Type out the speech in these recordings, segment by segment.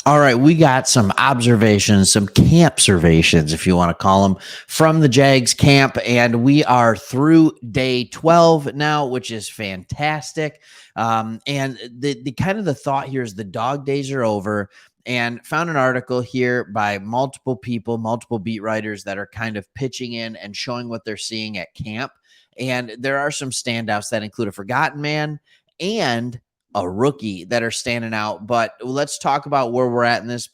All right, we got some observations, some camp observations, if you want to call them, from the Jags camp, and we are through day 12 now, which is fantastic. And the kind of the thought here is the dog days are over. And found an article here by multiple people, multiple beat writers that are kind of pitching in and showing what they're seeing at camp. And there are some standouts that include a forgotten man and a rookie that are standing out. But let's talk about where we're at in this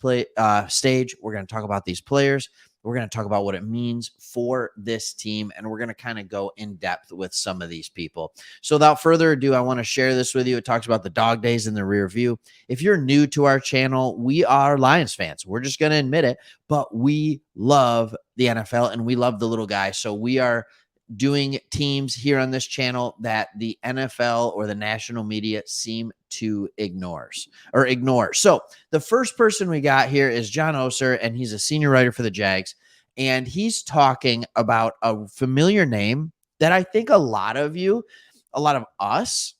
stage. We're going to talk about these players. We're going to talk about what it means for this team, and we're going to kind of go in depth with some of these people. So without further ado, I want to share this with you. It talks about the dog days in the rear view. If you're new to our channel, we are Lions fans. We're just going to admit it, but we love the NFL and we love the little guy. So we are doing teams here on this channel that the NFL or the national media seem to ignore. So the first person we got here is John Oser, and he's a senior writer for the Jags. And he's talking about a familiar name that I think a lot of us,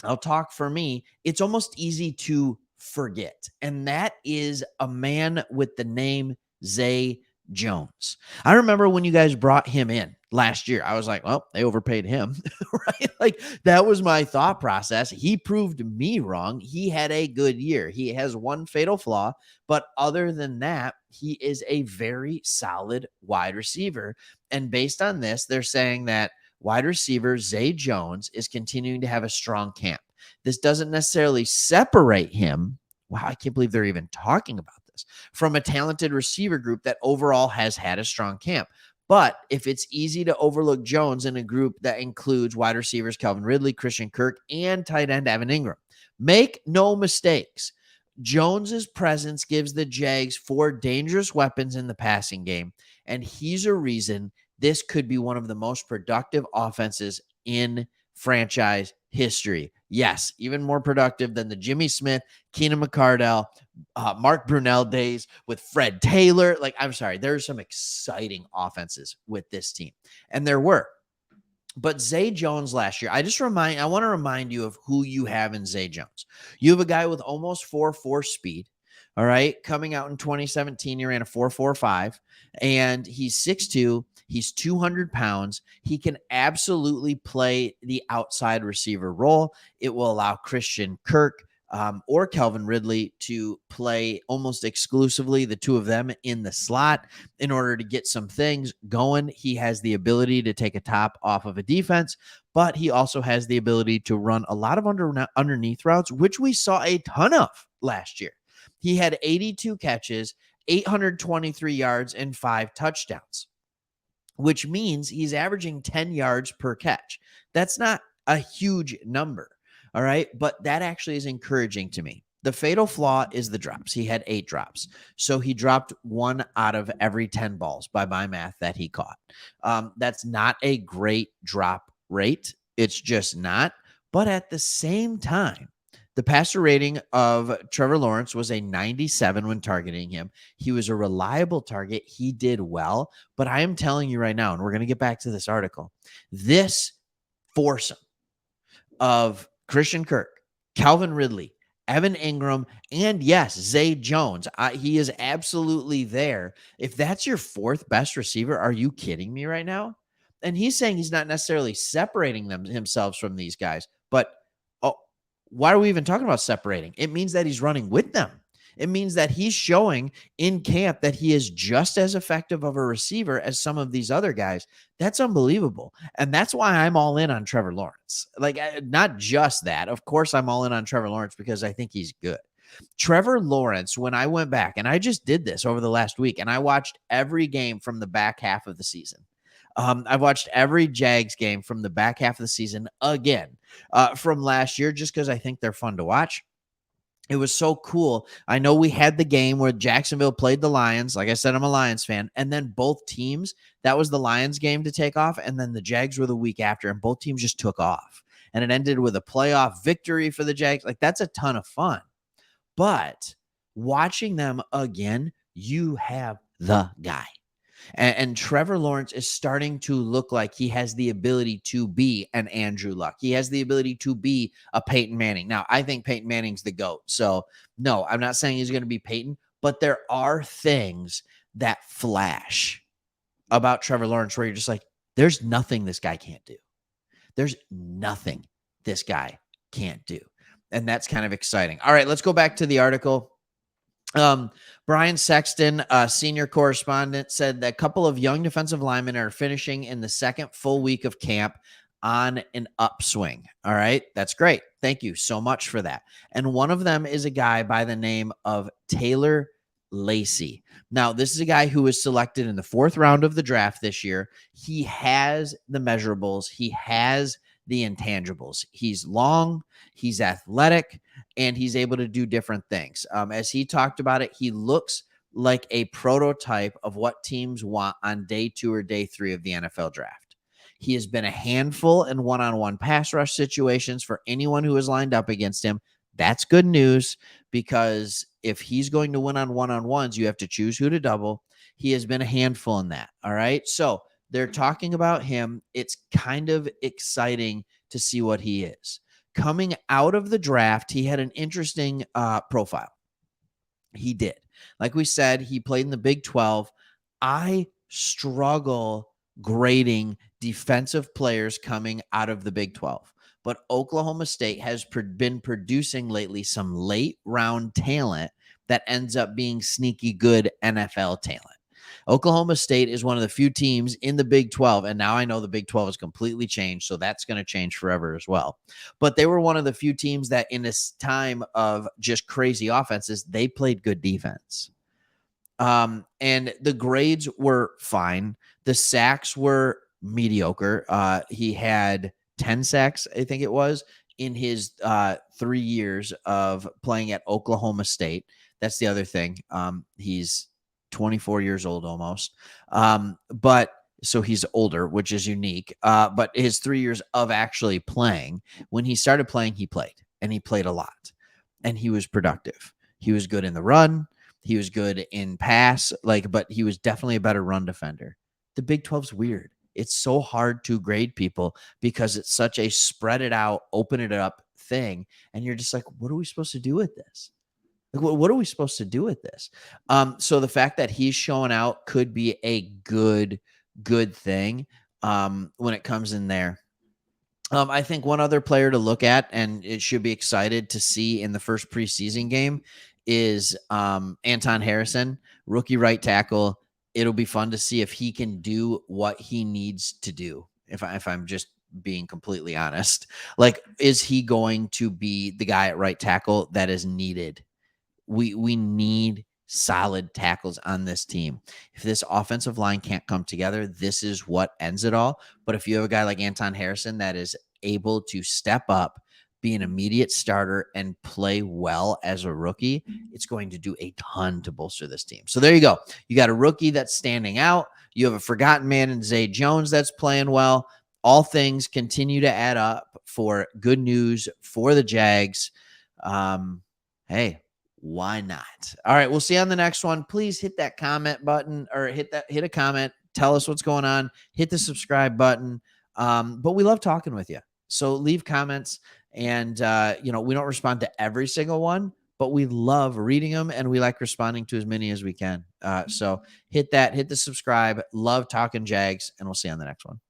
I'll talk for me, it's almost easy to forget. And that is a man with the name Zay Jones. I remember when you guys brought him in last year, I was like, well, they overpaid him, right? Like that was my thought process. He proved me wrong. He had a good year. He has one fatal flaw, but other than that, he is a very solid wide receiver. And based on this, they're saying that wide receiver Zay Jones is continuing to have a strong camp. This doesn't necessarily separate him. Wow, I can't believe they're even talking about from a talented receiver group that overall has had a strong camp. But if it's easy to overlook Jones in a group that includes wide receivers Calvin Ridley, Christian Kirk, and tight end Evan Ingram, make no mistakes. Jones's presence gives the Jags 4 dangerous weapons in the passing game, and he's a reason this could be one of the most productive offenses in franchise history. Yes, even more productive than the Jimmy Smith, Keenan McCardell, Mark Brunell days with Fred Taylor. Like, I'm sorry, there's some exciting offenses with this team. And there were. But Zay Jones last year, I want to remind you of who you have in Zay Jones. You have a guy with almost 4.4 speed. All right. Coming out in 2017, he ran a 4.45, and he's 6'2". He's 200 pounds. He can absolutely play the outside receiver role. It will allow Christian Kirk or Calvin Ridley to play almost exclusively, the two of them in the slot in order to get some things going. He has the ability to take a top off of a defense, but he also has the ability to run a lot of underneath routes, which we saw a ton of last year. He had 82 catches, 823 yards, and 5 touchdowns, which means he's averaging 10 yards per catch. That's not a huge number, all right? But that actually is encouraging to me. The fatal flaw is the drops. He had 8 drops. So he dropped 1 out of every 10 balls by my math that he caught. That's not a great drop rate. It's just not. But at the same time, the passer rating of Trevor Lawrence was a 97 when targeting him. He was a reliable target. He did well. But I am telling you right now, and we're going to get back to this article, this foursome of Christian Kirk, Calvin Ridley, Evan Ingram, and yes, Zay Jones, he is absolutely there. If that's your 4th best receiver, are you kidding me right now? And he's saying he's not necessarily separating himself from these guys, but why are we even talking about separating? It means that he's running with them. It means that he's showing in camp that he is just as effective of a receiver as some of these other guys. That's unbelievable. And that's why I'm all in on Trevor Lawrence. Like, not just that. Of course, I'm all in on Trevor Lawrence because I think he's good. Trevor Lawrence, when I went back, and I just did this over the last week, and I watched every game from the back half of the season. I've watched every Jags game from the back half of the season again from last year just because I think they're fun to watch. It was so cool. I know we had the game where Jacksonville played the Lions. Like I said, I'm a Lions fan. And then both teams, that was the Lions game to take off. And then the Jags were the week after, and both teams just took off. And it ended with a playoff victory for the Jags. Like, that's a ton of fun. But watching them again, you have the guy. And Trevor Lawrence is starting to look like he has the ability to be an Andrew Luck. He has the ability to be a Peyton Manning. Now, I think Peyton Manning's the GOAT. So, no, I'm not saying he's going to be Peyton, but there are things that flash about Trevor Lawrence where you're just like, there's nothing this guy can't do. There's nothing this guy can't do. And that's kind of exciting. All right, let's go back to the article. Brian Sexton, senior correspondent, said that a couple of young defensive linemen are finishing in the second full week of camp on an upswing. All right, that's great. Thank you so much for that. And one of them is a guy by the name of Taylor Lacy. Now, this is a guy who was selected in the 4th round of the draft this year. He has the measurables. He has the intangibles. He's long, he's athletic, and he's able to do different things. As he talked about it, he looks like a prototype of what teams want on day 2 or day 3 of the NFL draft. He has been a handful in one-on-one pass rush situations for anyone who has lined up against him. That's good news, because if he's going to win on one-on-ones, you have to choose who to double. He has been a handful in that. All right. So they're talking about him. It's kind of exciting to see what he is. Coming out of the draft, he had an interesting profile. He did. Like we said, he played in the Big 12. I struggle grading defensive players coming out of the Big 12. But Oklahoma State has been producing lately some late round talent that ends up being sneaky good NFL talent. Oklahoma State is one of the few teams in the Big 12, and now I know the Big 12 has completely changed, so that's going to change forever as well. But they were one of the few teams that in this time of just crazy offenses, they played good defense. And the grades were fine. The sacks were mediocre. He had 10 sacks, I think it was, in his 3 years of playing at Oklahoma State. That's the other thing. He's 24 years old almost. But so he's older, which is unique. But his 3 years of actually playing, when he started playing, he played, and he played a lot, and he was productive. He was good in the run. He was good in pass, but he was definitely a better run defender. The Big 12's weird. It's so hard to grade people because it's such a spread it out, open it up thing. And you're just like, what are we supposed to do with this? What are we supposed to do with this? So the fact that he's showing out could be a good thing when it comes in there. I think one other player to look at, and it should be excited to see in the first preseason game, is Anton Harrison, rookie right tackle. It'll be fun to see if he can do what he needs to do. If I'm just being completely honest, is he going to be the guy at right tackle that is needed? We need solid tackles on this team. If this offensive line can't come together, this is what ends it all. But if you have a guy like Anton Harrison that is able to step up, be an immediate starter, and play well as a rookie, it's going to do a ton to bolster this team. So there you go. You got a rookie that's standing out. You have a forgotten man in Zay Jones that's playing well. All things continue to add up for good news for the Jags. Hey, why not? All right, we'll see you on the next one. Please hit that comment button, or hit a comment. Tell us what's going on. Hit the subscribe button. But we love talking with you. So leave comments, and we don't respond to every single one, but we love reading them, and we like responding to as many as we can. So hit the subscribe. Love talking Jags, and we'll see you on the next one.